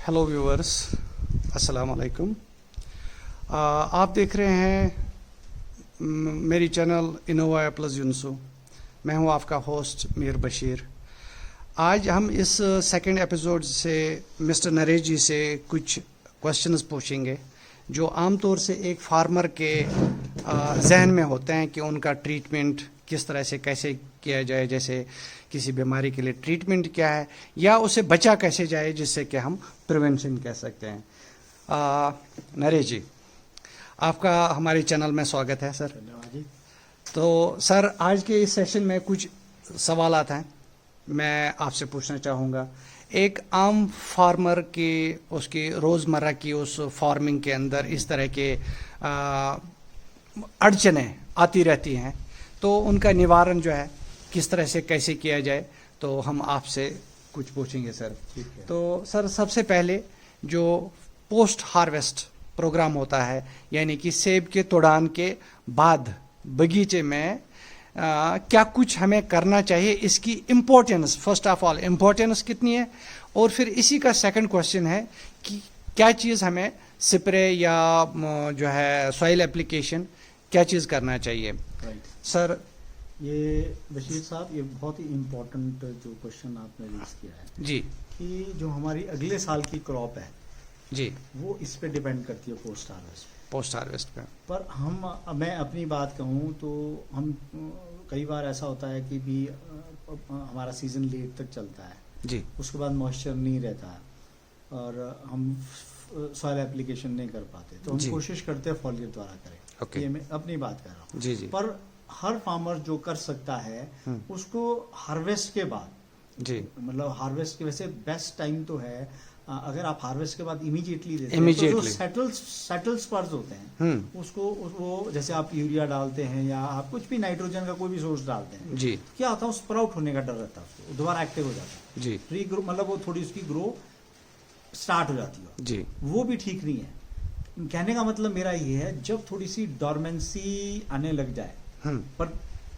Hello viewers, अस्सलाम वालेकुम। आप देख रहे हैं मेरी चैनल इनोवा प्लस यूनसू। मैं हूं आपका होस्ट मीर बशीर। आज हम इस सेकंड एपिसोड से मिस्टर नरेश जी से कुछ क्वेश्चंस पूछेंगे जो आमतौर से एक फार्मर के जहन में होते हैं कि उनका ट्रीटमेंट किस तरह से कैसे किया जाए, जैसे किसी बीमारी के लिए ट्रीटमेंट क्या है या उसे बचा कैसे जाए जिससे कि हम प्रिवेंशन कह सकते हैं। नरेश जी, आपका हमारे चैनल में स्वागत है सर। धन्यवाद जी। तो सर, आज के इस सेशन में कुछ सवालात हैं मैं आपसे पूछना चाहूँगा। एक आम फार्मर की उसकी रोज़मर्रा की उस फार्मिंग के अंदर इस तरह के अड़चनें आती रहती हैं, तो उनका निवारण जो है किस तरह से कैसे किया जाए, तो हम आपसे कुछ पूछेंगे सर। ठीक है। तो सर, सबसे पहले जो पोस्ट हार्वेस्ट प्रोग्राम होता है, यानी कि सेब के तोड़ान के बाद बगीचे में क्या कुछ हमें करना चाहिए, इसकी importance, first of all importance कितनी है, और फिर इसी का सेकंड क्वेश्चन है कि क्या चीज़ हमें स्प्रे या जो है सॉइल एप्लीकेशन क्या चीज़ करना चाहिए। राइट सर, ये बशीर साहब, ये बहुत ही इम्पोर्टेंट जो क्वेश्चन आपने रेज किया है जी कि जो हमारी अगले साल की क्रॉप है जी, वो इस पे डिपेंड करती है पोस्ट हार्वेस्ट। पोस्ट हार्वेस्ट पे। पर मैं अपनी बात कहूँ तो हम कई बार ऐसा होता है कि भी हमारा सीजन लेट तक चलता है जी, उसके बाद मॉइस्चर नहीं रहता है और हम सॉइल एप्लीकेशन नहीं कर पाते, तो जी। हम कोशिश करते हैं फॉलियर द्वारा करें। ओके। ये मैं अपनी बात कर रहा हूँ जी जी पर हर फार्मर जो कर सकता है उसको हार्वेस्ट के बाद, जी, मतलब हार्वेस्ट के वैसे बेस्ट टाइम तो है अगर आप हार्वेस्ट के बाद इमीडिएटली देते हैं तो Immediately। जो सेटल स्पर्स होते हैं उसको वो जैसे आप यूरिया डालते हैं या आप कुछ भी नाइट्रोजन का कोई भी सोर्स डालते हैं, जी क्या होता है स्प्राउट होने का डर रहता है, उसको दोबारा एक्टिव हो जाता है, जी रीग्रो, मतलब वो थोड़ी उसकी ग्रो स्टार्ट हो जाती है, जी, वो भी ठीक नहीं है। कहने का मतलब मेरा ये है जब थोड़ी सी डॉर्मेंसी आने लग जाए पर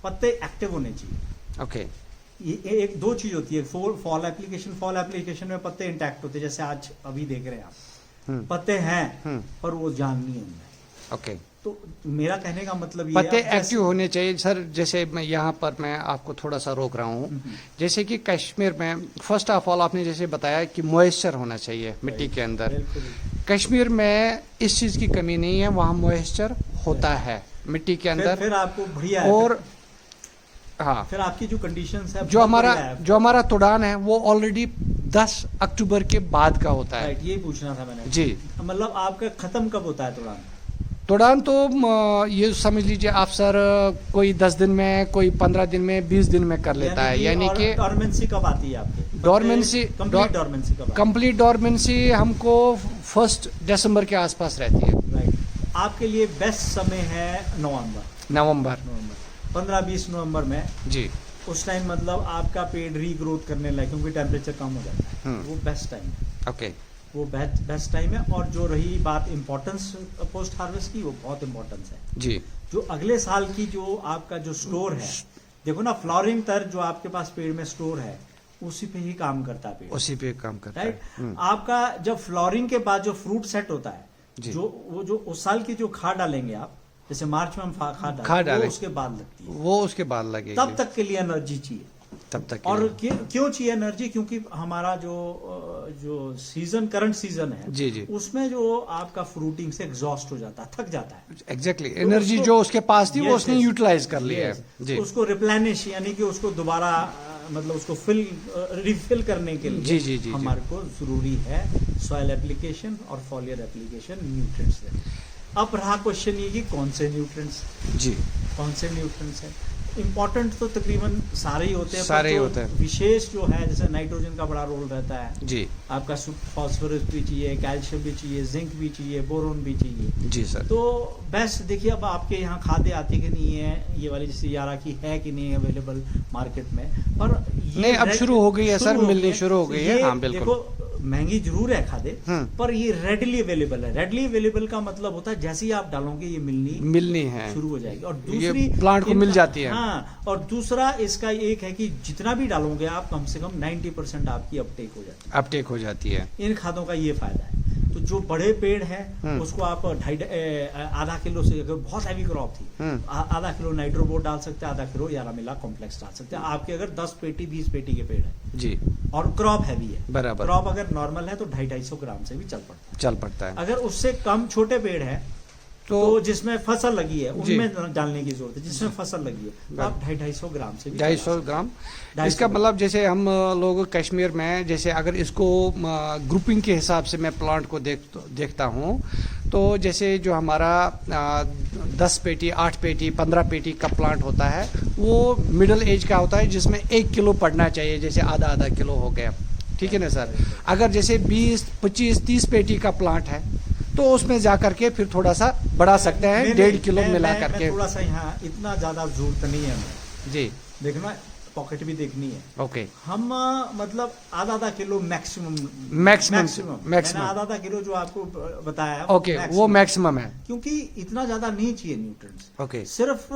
पत्ते एक्टिव होने चाहिए। ओके। ये एक दो चीज होती है, फॉल एप्लीकेशन में पत्ते इंटैक्ट होते हैं, जैसे आज अभी देख रहे हैं आप पत्ते हैं पर वो जान नहीं है उनमें। ओके। तो मेरा कहने का मतलब ये पत्ते है एक्टिव होने चाहिए सर। जैसे मैं यहाँ पर मैं आपको थोड़ा सा रोक रहा हूँ, जैसे कि कश्मीर में फर्स्ट ऑफ ऑल आपने जैसे बताया कि मॉइस्चर होना चाहिए मिट्टी के अंदर। बिल्कुल। कश्मीर में इस चीज़ की कमी नहीं है, वहाँ मॉइस्चर होता है मिट्टी के अंदर। फिर आपको बढ़िया है। और हाँ, फिर आपकी जो कंडीशंस है जो हमारा तुड़ान है वो ऑलरेडी 10 अक्टूबर के बाद का होता है। राइट, ये पूछना था मैंने जी। मतलब आपका खत्म कब होता है तुड़ान? तुड़ान तो ये समझ लीजिए आप सर, कोई 10 दिन में, कोई 15 दिन में, 20 दिन में कर लेता है, यानी कि डॉर्मेंसी कब आती है आपके? डॉर्मेंसी कंप्लीट डॉर्मेंसी कब? कंप्लीट डॉर्मेंसी हमको 1 दिसंबर के आसपास रहती है। राइट, आपके लिए बेस्ट समय है नवंबर 15-20 नवंबर में। जी। उस टाइम मतलब आपका पेड़ रीग्रोथ करने लगे क्योंकि टेम्परेचर कम हो जाता है, वो बेस्ट टाइम है। ओके। वो बेस्ट टाइम है। और जो रही बात इम्पोर्टेंस पोस्ट हार्वेस्ट की, वो बहुत इम्पोर्टेंस है जी। जो अगले साल की जो आपका जो स्टोर है, देखो ना फ्लावरिंग तर जो आपके पास पेड़ में स्टोर है उसी पे ही काम करता है पेड़, उसी पे काम करता राइट। है। आपका जब फ्लावरिंग के बाद जो फ्रूट सेट होता है, जी। जो उस साल की जो खाद डालेंगे आप, जैसे मार्च में हम खाद डालें, वो उसके बाद लगती है, वो उसके बाद लगेगी। तब तक के लिए एनर्जी चाहिए। तब तक के और लिए। क्यों चाहिए एनर्जी? क्योंकि हमारा जो सीजन, करंट सीजन है, जी जी, उसमें जो आपका फ्रूटिंग से एग्जॉस्ट हो जाता है, थक जाता है। एग्जैक्टली। एनर्जी जो उसके पास थी वो उसने यूटिलाइज कर ली है। जी। उसको रिप्लेनिश, यानी कि उसको दोबारा मतलब उसको रिफिल करने के लिए जी जी जी, हमारे को जरूरी है सॉइल एप्लीकेशन और फॉलियर एप्लीकेशन, न्यूट्रिएंट्स देना। अब रहा क्वेश्चन ये कि कौन से न्यूट्रिएंट्स है। इम्पोर्टेंट तो तकरीबन सारे ही होते हैं, सारे ही होते हैं। विशेष जो है जैसे नाइट्रोजन का बड़ा रोल रहता है जी आपका, फास्फोरस भी चाहिए, कैल्शियम भी चाहिए, जिंक भी चाहिए, बोरोन भी चाहिए। जी सर। तो बेस्ट देखिए, अब आपके यहाँ खादें आती कि नहीं है, ये वाली जैसे यारा की है कि नहीं अवेलेबल मार्केट में, पर ये नहीं, अब शुरू हो गई है सर, मिलनी शुरू हो गई है। हाँ बिल्कुल। देखो महंगी जरूर है खादें, पर ये रेडली अवेलेबल है। रेडली अवेलेबल का मतलब होता है जैसे ही आप डालोगे ये मिलनी है, शुरू हो जाएगी। और ये दूसरी प्लांट को मिल जाती है। हाँ, और दूसरा इसका एक है कि जितना भी डालोगे आप कम से कम 90% आपकी अपटेक हो जाती है। इन खादों का ये फायदा है। तो जो बड़े पेड़ है उसको आप आधा किलो से, अगर बहुत हैवी क्रॉप थी, आधा किलो नाइट्रोबोट डाल सकते हैं, आधा किलो यारामिला कॉम्प्लेक्स डाल सकते हैं। आपके अगर 10 पेटी 20 पेटी के पेड़ है जी, और क्रॉप हैवी है, बराबर, क्रॉप अगर नॉर्मल है तो 250-250 ग्राम से भी चल पड़ता है। अगर उससे कम छोटे पेड़ है तो जिसमें फसल लगी है उनमें डालने की जरूरत है। जिसमें फसल लगी है तो आप 250-250 ग्राम से भी 250 ग्राम। इसका मतलब जैसे हम लोग कश्मीर में, जैसे अगर इसको ग्रुपिंग के हिसाब से मैं प्लांट को देखता हूँ, तो जैसे जो हमारा 10 पेटी 8 पेटी 15 पेटी का प्लांट होता है वो मिडिल एज का होता है, जिसमें 1 किलो पड़ना चाहिए, जैसे आधा किलो हो गया, ठीक है ना सर। अगर जैसे 20 25 30 पेटी का प्लांट है तो उसमें जाकर के फिर थोड़ा सा बढ़ा सकते हैं, 1.5 किलो मिला करके। थोड़ा सा यहाँ इतना ज्यादा जरूरत नहीं है जी, देखना पॉकेट भी देखनी है। ओके, हम मतलब आधा किलो मैक्सिमम आधा किलो जो आपको बताया, ओके, वो मैक्सिमम है, क्योंकि इतना ज्यादा नहीं चाहिए न्यूट्रिएंट्स। ओके, सिर्फ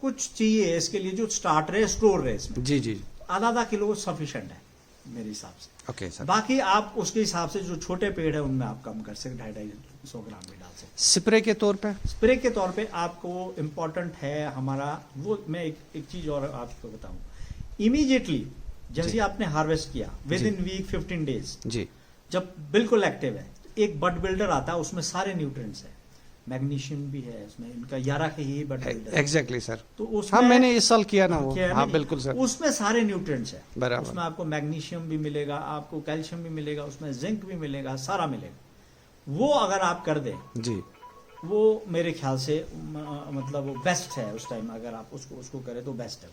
कुछ चाहिए इसके लिए जो स्टार्ट रहे, स्टोर रहे इसमें। जी जी, आधा किलो सफिशिएंट है मेरे हिसाब से। Okay sir. बाकी आप उसके हिसाब से जो छोटे पेड़ है उनमें आप कम कर सकते, 250-250 ग्राम भी डाल सकते। स्प्रे के तौर पे, स्प्रे के तौर पे आपको इम्पोर्टेंट है हमारा वो, मैं एक चीज और आपको बताऊं, इमीडिएटली जैसे आपने हार्वेस्ट किया विद इन वीक 15 डेज जी, जब बिल्कुल एक्टिव है, एक बड बिल्डर आता है, उसमें सारे न्यूट्रिएंट्स है, मैग्नीशियम भी है उसमें, इनका यारा के ही बड बिल्डर। Exactly sir. तो उसमें, हाँ, मैंने इस साल किया ना वो, हाँ बिल्कुल सर, उसमें सारे न्यूट्रिएंट्स है बराबर। उसमें आपको मैग्नीशियम भी मिलेगा, आपको कैल्शियम भी मिलेगा, उसमें जिंक भी मिलेगा, सारा मिलेगा। वो अगर आप कर दें जी, वो मेरे ख्याल से मतलब वो बेस्ट है उस टाइम, अगर आप उसको करें तो बेस्ट है,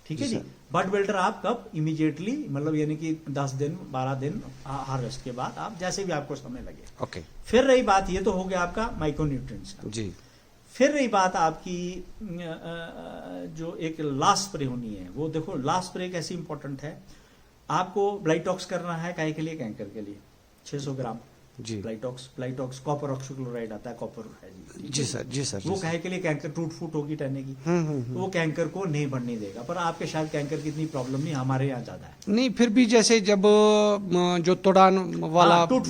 ठीक है जी। बड बिल्डर आप कब, इमीडिएटली, मतलब यानी कि 10 दिन 12 दिन हार्वेस्ट के बाद, आप जैसे भी आपको समय लगे। ओके। फिर रही बात, ये तो हो गया आपका माइक्रोन्यूट्रिएंट्स का जी। फिर रही बात आपकी जो एक लास्ट स्प्रे होनी है, वो देखो लास्ट स्प्रे कैसी इंपॉर्टेंट है। आपको ब्लाइटॉक्स करना है, काहे के लिए, कैंकर के लिए 600 ग्राम जी, ब्लाइटॉक्स कॉपर ऑक्सीक्लोराइड आता है, कॉपर है जी सर, जी सर। वो काहे के लिए, कैंकर टूट फूट होगी टहने की, तो वो कैंकर को नहीं बढ़ने देगा। पर आपके शायद कैंकर की इतनी प्रॉब्लम नहीं, हमारे यहाँ ज्यादा है। नहीं, फिर भी जैसे जब जो तोड़ान वाला टूट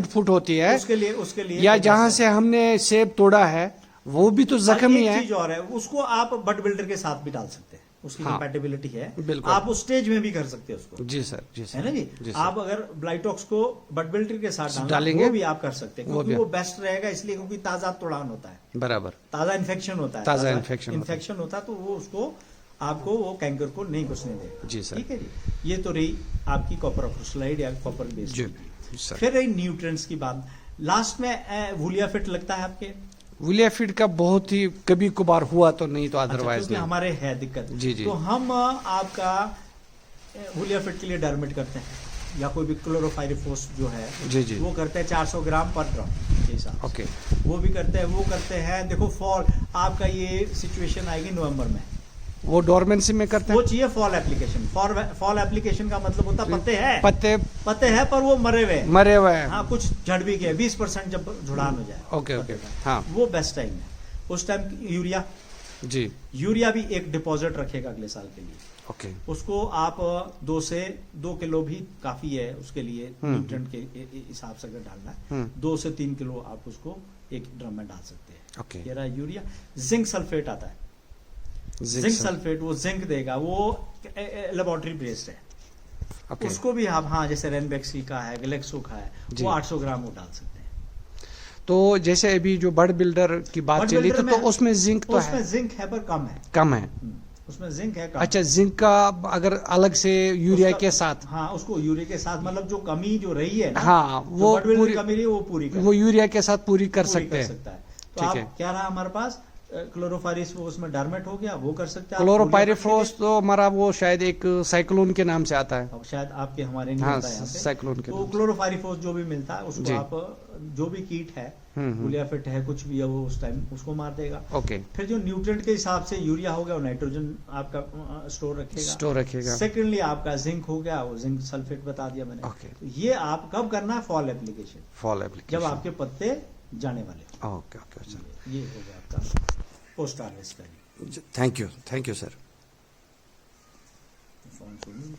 फूट होती है उसके लिए या जहाँ से हमने सेब तोड़ा है वो भी तो जख्मी है। चीज और है, उसको आप बड बिल्डर के साथ भी डाल सकते हैं, उसकी कंपैटिबिलिटी है, आप उस स्टेज में भी कर सकते हैं उसको। जी सर, जी सर, है ना जी। आप अगर ब्लाइटॉक्स को बड बिल्डर के साथ डालेंगे वो भी आप कर सकते हैं, क्योंकि वो बेस्ट रहेगा, इसलिए क्योंकि ताजा तोड़ान होता है, बराबर, ताजा इन्फेक्शन होता है, ताजा इन्फेक्शन होता है, तो वो उसको आपको वो कैंकर को नहीं घुसने देगा। जी सर, ठीक है जी। ये तो रही आपकी कॉपर ऑक्सीक्लोराइड या कॉपर बेस्ड। फिर रही न्यूट्रिएंट्स की बात। लास्ट में वूलिया फिट लगता है आपके, वूलिया फीड का बहुत ही कभी कभार हुआ तो नहीं तो अदरवाइज नहीं, हमारे है दिक्कत जी जी। तो हम आपका वूलिया फीड के लिए डरमिट करते हैं या कोई भी क्लोरोपाइरिफॉस जो है जी जी, वो करते हैं 400 ग्राम पर ड्रॉप के हिसाब। ओके, वो भी करते हैं। देखो फॉल आपका ये सिचुएशन आएगी नवंबर में, वो डोरमेंसी में करते हैं, वो चाहिए फॉल एप्लीकेशन। फॉल एप्लीकेशन का मतलब होता है पत्ते हैं पर वो मरे हुए हैं, हाँ, कुछ झड़ भी गए, 20% जब झुड़ान हो जाए, ओके ओके, हाँ, वो बेस्ट टाइम है। उस टाइम यूरिया जी, यूरिया भी एक डिपॉजिट रखेगा अगले साल के लिए। ओके, उसको आप 2 किलो भी काफी है उसके लिए, न्यूट्रिएंट के हिसाब से अगर डालना है 2 से 3 किलो आप उसको एक ड्रम में डाल सकते हैं। ओके, ये रहा यूरिया। जिंक सल्फेट आता है, जिंक सल्फेट, वो जिंक देगा, वो लेबोरेटरी बेस्ड है। okay. उसको भी आप, हाँ, जैसे रेनबेक्सी का है, गैलेक्सो का है, वो 800 ग्राम वो डाल सकते हैं। तो जैसे अभी जो बड बिल्डर की बात चली तो उसमें जिंक तो उसमें जिंक है पर कम है उसमें जिंक है कम। अच्छा, जिंक का अगर अलग से यूरिया के साथ, हाँ, उसको यूरिया के साथ, मतलब जो कमी जो रही है ना, हाँ, वो पूरी कमी रही, वो यूरिया के साथ पूरी कर सकते हैं। तो आप क्या रहा हमारे पास, क्लोरोपाइरिफॉस में डरमेट हो गया, वो कर सकते हैं। क्लोरोपाइरिफॉस तो हमारा वो शायद एक साइक्लोन के नाम से आता है, शायद आपके हमारे नहीं, हाँ, होता है साइक्लोन के। तो क्लोरोपाइरिफॉस जो भी मिलता है उसको आप, जो भी कीट है गुलिया फिट है, कुछ भी है, वो उस टाइम उसको मार देगा। ओके, फिर जो न्यूट्रिएंट के हिसाब से यूरिया हो गया, वो नाइट्रोजन आपका स्टोर रखेगा। सेकेंडली आपका जिंक हो गया, वो जिंक सल्फेट बता दिया मैंने। ओके, तो ये आप कब करना है? फॉल एप्लीकेशन, फॉल एप्लीकेशन, जब आपके पत्ते जाने वाले हो। ओके ओके सर, ये हो गया आपका पोस्ट हार्वेस्ट का। Thank you sir. फोन सुनिए।